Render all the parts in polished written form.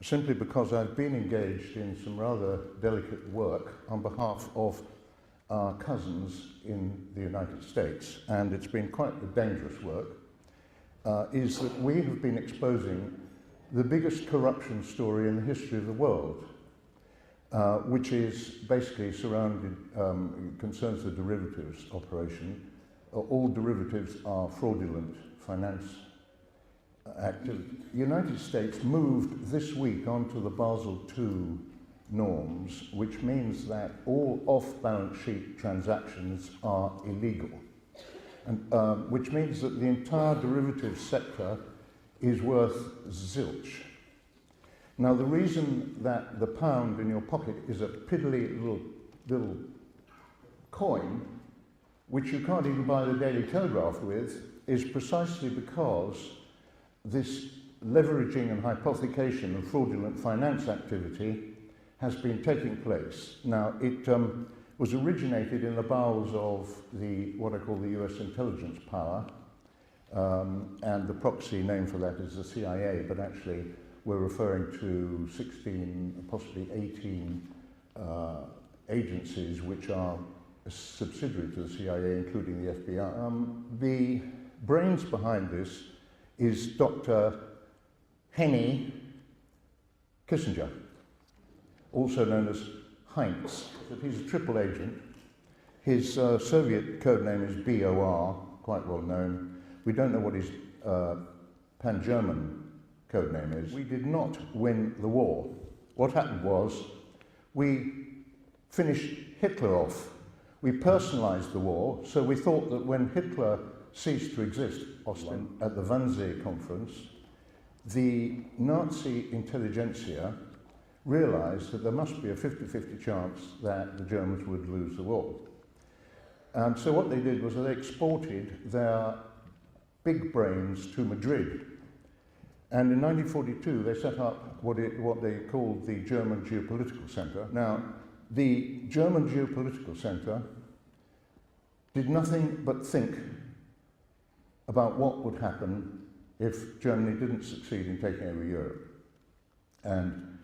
simply because I've been engaged in some rather delicate work on behalf of our cousins in the United States, and it's been quite a dangerous work, is that we have been exposing the biggest corruption story in the history of the world, which is basically concerns the derivatives operation. All derivatives are fraudulent finance activity. The United States moved this week onto the Basel II norms, which means that all off-balance sheet transactions are illegal, and which means that the entire derivatives sector is worth zilch. Now, the reason that the pound in your pocket is a piddly little coin, which you can't even buy the Daily Telegraph with, is precisely because this leveraging and hypothecation of fraudulent finance activity has been taking place. Now, it was originated in the bowels of what I call the US intelligence power, and the proxy name for that is the CIA, but actually we're referring to 16, possibly 18 agencies which are a subsidiary to the CIA, including the FBI. The brains behind this is Dr. Henry Kissinger, also known as Heinz. He's a triple agent. His Soviet code name is BOR, quite well known. We don't know what his pan-German code name is. We did not win the war. What happened was we finished Hitler off. We personalized the war, so we thought that when Hitler ceased to exist, Austin, at the Wannsee conference, the Nazi intelligentsia realized that there must be a 50-50 chance that the Germans would lose the war. And so what they did was they exported their big brains to Madrid. And in 1942, they set up what they called the German Geopolitical Center. Now, the German Geopolitical Center did nothing but think about what would happen if Germany didn't succeed in taking over Europe. And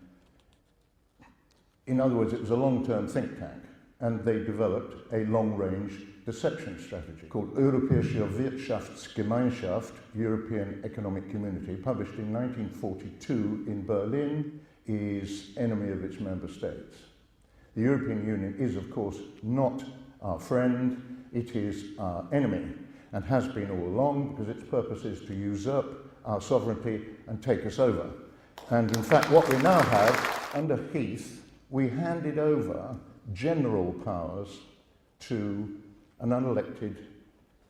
in other words, it was a long-term think tank, and they developed a long-range deception strategy called Europäische Wirtschaftsgemeinschaft, European Economic Community, published in 1942 in Berlin, is enemy of its member states. The European Union is, of course, not our friend, it is our enemy, and has been all along, because its purpose is to usurp our sovereignty and take us over. And in fact, what we now have, under Heath, we handed over general powers to an unelected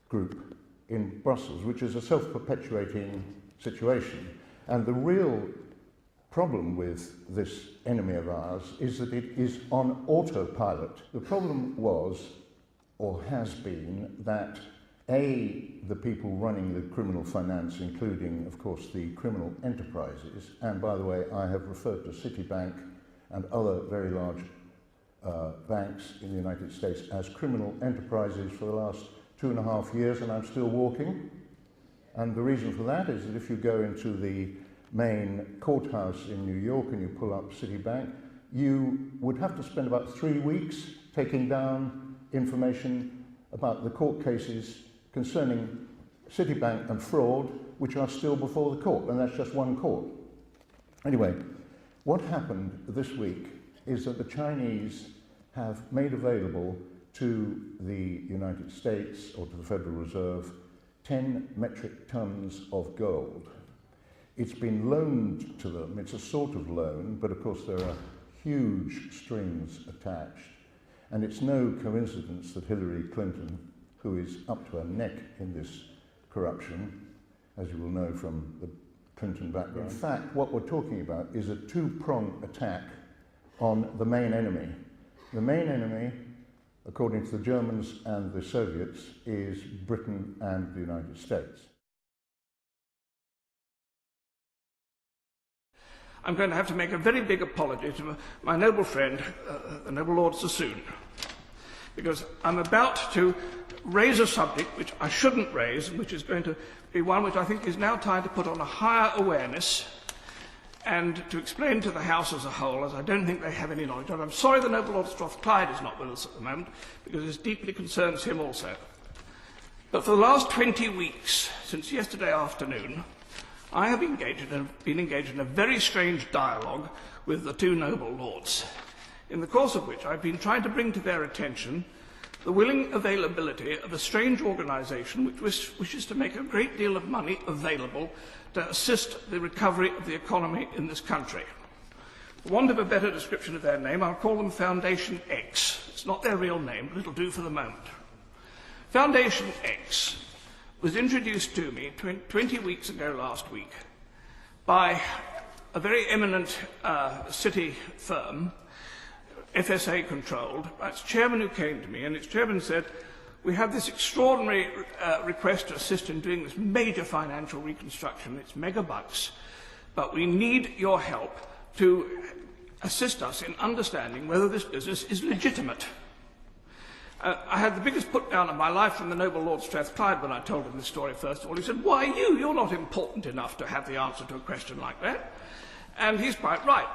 group in Brussels, which is a self-perpetuating situation. And the real problem with this enemy of ours is that it is on autopilot. The problem was, or has been, that the people running the criminal finance, including, of course, the criminal enterprises, and by the way, I have referred to Citibank and other very large banks in the United States as criminal enterprises for the last 2.5 years, and I'm still walking. And the reason for that is that if you go into the main courthouse in New York and you pull up Citibank, you would have to spend about 3 weeks taking down information about the court cases concerning Citibank and fraud, which are still before the court, and that's just one court. Anyway, what happened this week is that the Chinese have made available to the United States, or to the Federal Reserve, 10 metric tons of gold. It's been loaned to them. It's a sort of loan, but of course there are huge strings attached. And it's no coincidence that Hillary Clinton, who is up to her neck in this corruption, as you will know from the Clinton background. In fact, what we're talking about is a two-pronged attack on the main enemy. The main enemy, according to the Germans and the Soviets, is Britain and the United States. I'm going to have to make a very big apology to my noble friend, the noble Lord Sassoon, because I'm about to raise a subject which I shouldn't raise, which is going to be one which I think is now time to put on a higher awareness, and to explain to the House as a whole, as I don't think they have any knowledge of. I'm sorry the Noble Lord Strathclyde is not with us at the moment, because this deeply concerns him also. But for the last 20 weeks, since yesterday afternoon, I have been engaged in a very strange dialogue with the two noble lords, in the course of which I've been trying to bring to their attention the willing availability of a strange organisation which wishes to make a great deal of money available to assist the recovery of the economy in this country. For want of a better description of their name, I'll call them Foundation X. It's not their real name, but it'll do for the moment. Foundation X was introduced to me 20 weeks ago last week by a very eminent city firm, FSA controlled, by its chairman, who came to me, and its chairman said, "We have this extraordinary request to assist in doing this major financial reconstruction. It's mega bucks, but we need your help to assist us in understanding whether this business is legitimate." I had the biggest put down of my life from the noble Lord Strathclyde when I told him this story first of all. He said, "Why you? You're not important enough to have the answer to a question like that." And he's quite right.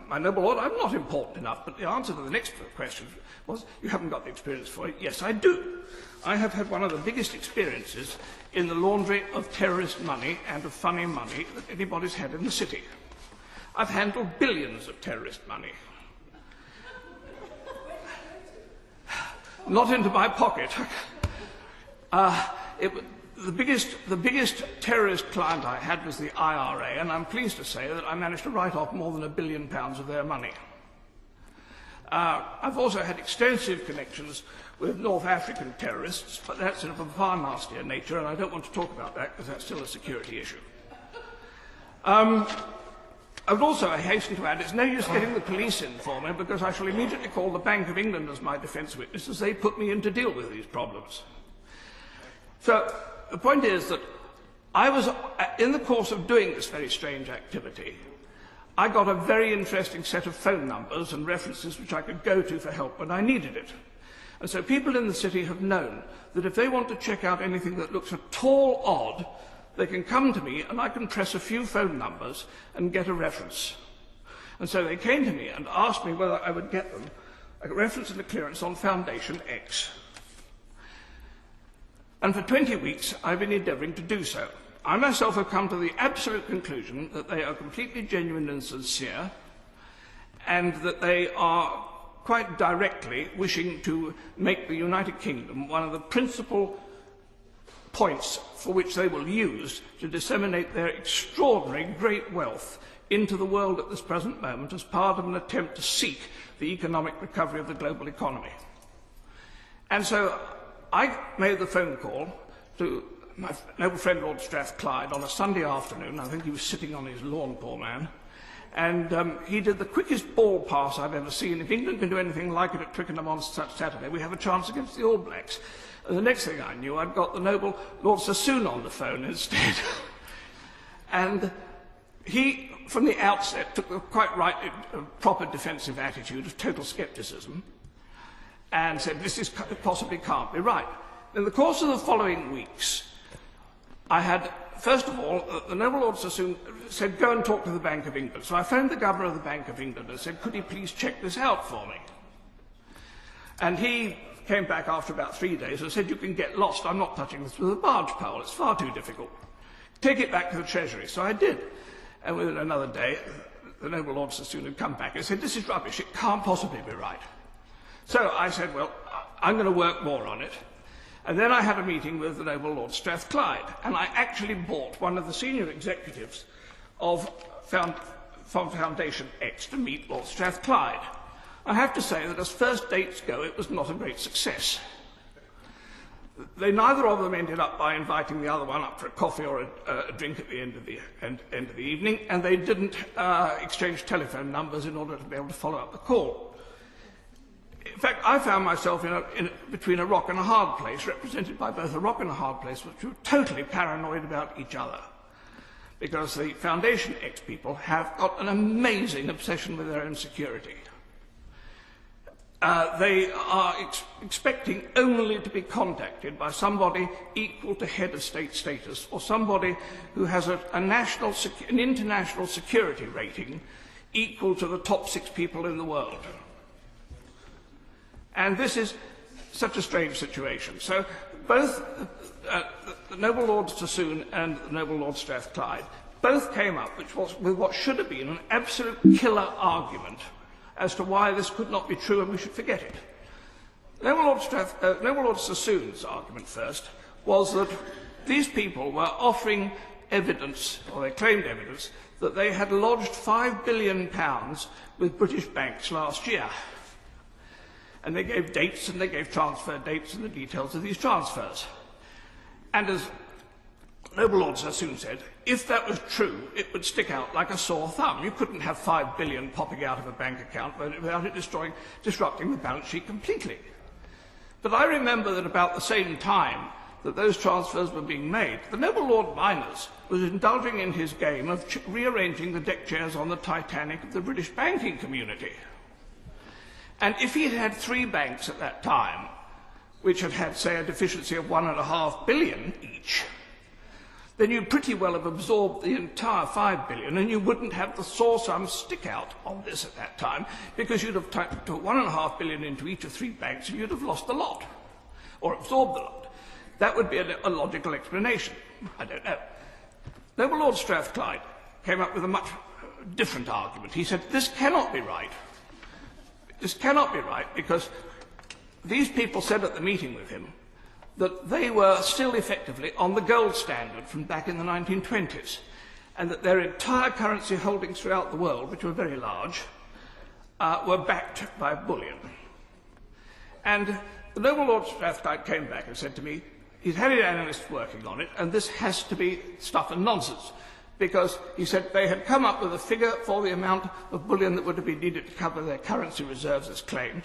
My noble lord, I'm not important enough, but the answer to the next question was, "You haven't got the experience for it." Yes, I do. I have had one of the biggest experiences in the laundry of terrorist money and of funny money that anybody's had in the city. I've handled billions of terrorist money. Not into my pocket. The biggest terrorist client I had was the IRA, and I'm pleased to say that I managed to write off more than £1 billion of their money. I've also had extensive connections with North African terrorists, but that's of a far nastier nature, and I don't want to talk about that because that's still a security issue. I would also hasten to add, it's no use getting the police in for me, because I shall immediately call the Bank of England as my defence witness, as they put me in to deal with these problems. So the point is that I was, in the course of doing this very strange activity, I got a very interesting set of phone numbers and references which I could go to for help when I needed it. And so people in the city have known that if they want to check out anything that looks at all odd, they can come to me and I can press a few phone numbers and get a reference. And so they came to me and asked me whether I would get them a reference and a clearance on Foundation X. And for 20 weeks I've been endeavouring to do so. I myself have come to the absolute conclusion that they are completely genuine and sincere, and that they are quite directly wishing to make the United Kingdom one of the principal points for which they will use to disseminate their extraordinary great wealth into the world at this present moment as part of an attempt to seek the economic recovery of the global economy. And so I made the phone call to my noble friend Lord Strathclyde on a Sunday afternoon. I think he was sitting on his lawn, poor man. And he did the quickest ball pass I've ever seen. If England can do anything like it at Twickenham on such Saturday, we have a chance against the All Blacks. And the next thing I knew, I'd got the noble Lord Sassoon on the phone instead. And he, from the outset, took the quite right, proper defensive attitude of total scepticism and said, this possibly can't be right. In the course of the following weeks, I had, first of all, the noble Lord Sassoon said, go and talk to the Bank of England. So I phoned the Governor of the Bank of England and said, could he please check this out for me? And he came back after about 3 days and said, you can get lost. I'm not touching this with a barge pole. It's far too difficult. Take it back to the Treasury. So I did. And within another day, the noble Lord Sassoon had come back and said, this is rubbish. It can't possibly be right. So I said, well, I'm going to work more on it. And then I had a meeting with the noble Lord Strathclyde, and I actually bought one of the senior executives of Foundation X to meet Lord Strathclyde. I have to say that as first dates go, it was not a great success. Neither of them ended up by inviting the other one up for a coffee or a drink at the end of the evening, and they didn't exchange telephone numbers in order to be able to follow up the call. In fact, I found myself between a rock and a hard place, represented by both a rock and a hard place, which were totally paranoid about each other. Because the Foundation X people have got an amazing obsession with their own security. they are expecting only to be contacted by somebody equal to head of state status, or somebody who has an international security rating equal to the top 6 people in the world. And this is such a strange situation. So both the noble Lord Sassoon and the noble Lord Strathclyde both came up with what should have been an absolute killer argument as to why this could not be true and we should forget it. Noble Lord Sassoon's argument first was that these people were offering evidence, or they claimed evidence, that they had lodged £5 billion with British banks last year. And they gave dates and they gave transfer dates and the details of these transfers. And as noble Lord Sassoon said, if that was true, it would stick out like a sore thumb. You couldn't have £5 billion popping out of a bank account without it disrupting the balance sheet completely. But I remember that about the same time that those transfers were being made, the noble Lord Miners was indulging in his game of rearranging the deck chairs on the Titanic of the British banking community. And if he had had 3 banks at that time, which had had, say, a deficiency of £1.5 billion each, then you'd pretty well have absorbed the entire £5 billion, and you wouldn't have the sore thumb stick out on this at that time, because you'd have put £1.5 billion into each of 3 banks, and you'd have lost the lot, or absorbed the lot. That would be a logical explanation. I don't know. Noble Lord Strathclyde came up with a much different argument. He said, this cannot be right. This cannot be right, because these people said at the meeting with him that they were still effectively on the gold standard from back in the 1920s, and that their entire currency holdings throughout the world, which were very large, were backed by bullion. And the noble Lord Strathclyde came back and said to me, he's had his analysts working on it, and this has to be stuff and nonsense, because he said they had come up with a figure for the amount of bullion that would have been needed to cover their currency reserves as claimed,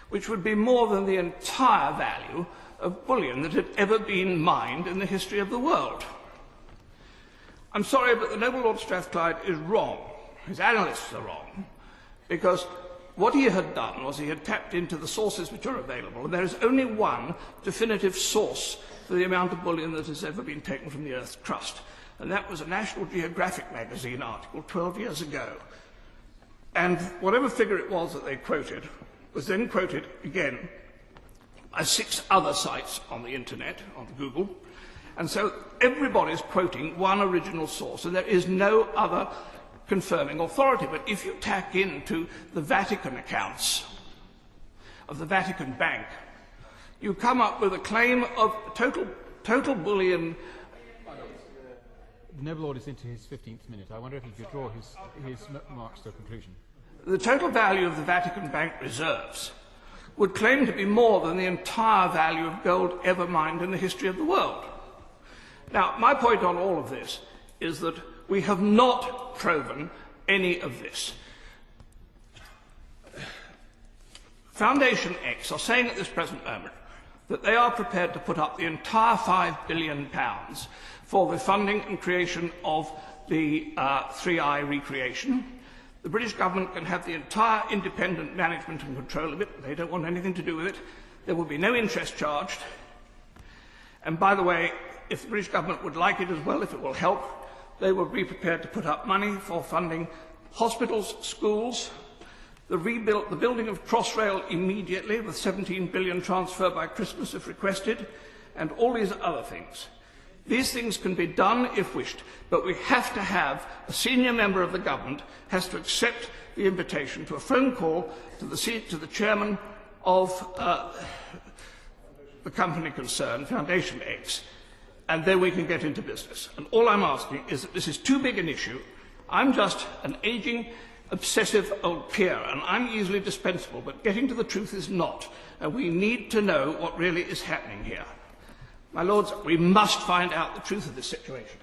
which would be more than the entire value of bullion that had ever been mined in the history of the world. I'm sorry, but the noble Lord Strathclyde is wrong. His analysts are wrong, because what he had done was he had tapped into the sources which are available, and there is only one definitive source for the amount of bullion that has ever been taken from the Earth's crust, and that was a National Geographic magazine article 12 years ago. And whatever figure it was that they quoted was then quoted again by 6 other sites on the internet, on Google, and so everybody's quoting one original source, and there is no other confirming authority. But if you tack into the Vatican accounts of the Vatican Bank, you come up with a claim of total bullion. The noble Lord is into his 15th minute. I wonder if he could draw his remarks to a conclusion. The total value of the Vatican Bank reserves would claim to be more than the entire value of gold ever mined in the history of the world. Now, my point on all of this is that we have not proven any of this. Foundation X are saying at this present moment that they are prepared to put up the entire £5 billion for the funding and creation of the 3i recreation. The British government can have the entire independent management and control of it. They don't want anything to do with it. There will be no interest charged. And by the way, if the British government would like it as well, if it will help, they will be prepared to put up money for funding hospitals, schools, the building of Crossrail immediately with 17 billion transfer by Christmas if requested, and all these other things. These things can be done if wished, but we have to have a senior member of the government has to accept the invitation to a phone call to the chairman of the company concerned, Foundation X, and then we can get into business. And all I'm asking is that this is too big an issue. I'm just an ageing, obsessive old peer, and I'm easily dispensable, but getting to the truth is not, and we need to know what really is happening here. My lords, we must find out the truth of this situation.